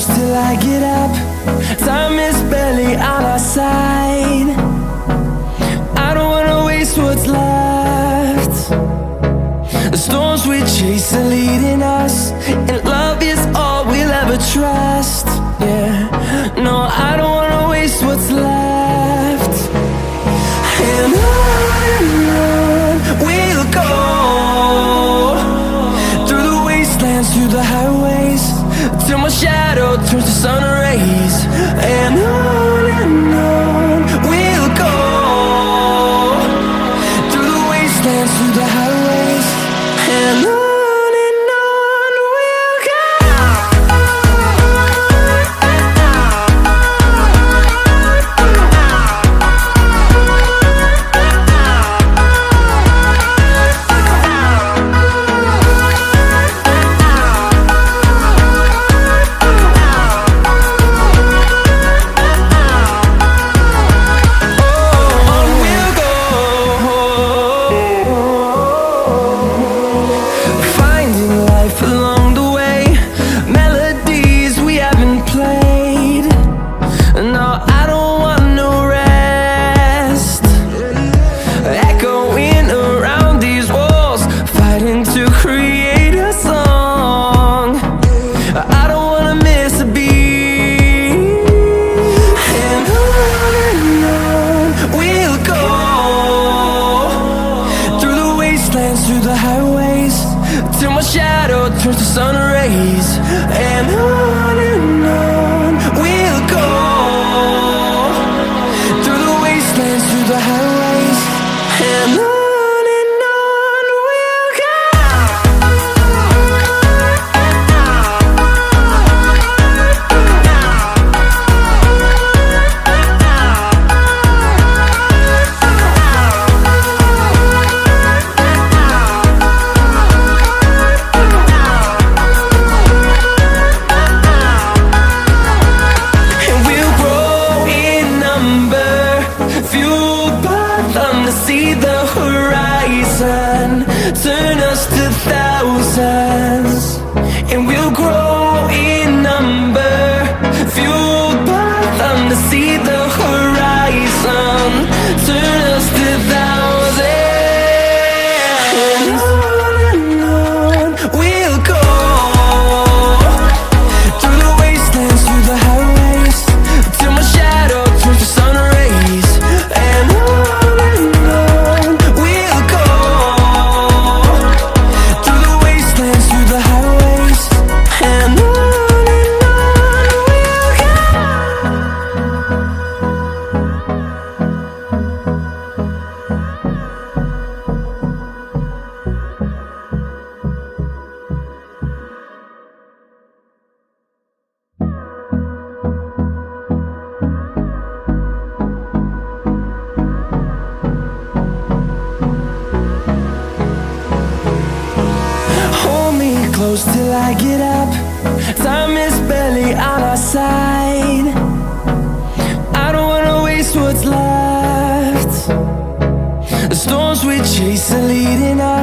close till I get up. Time is barely on our side. I don't wanna waste what's left. The storms we chase are leading us, and love is all we'll ever trust. Yeah, no, I don't wanna waste what's left. And on we'll go, through the wastelands, through the highways, till my shadow turns to sun rays. And on we'll go, through the wastelands, through the highways, and on we'll go. Through the highways, till my shadow turns to sun rays. And on we'll go, through the wastelands, through the highways, and on we'll go. See the horizon turn us to thousands, and we'll grow in number, fueled by them to see the horizon turn us to thousands. And on we'll go, through the wastelands, through the highways, till my shadow turns to sun rays. And close till I get up. Time is barely on our side. I don't wanna waste what's left. The storms we chase are leading us.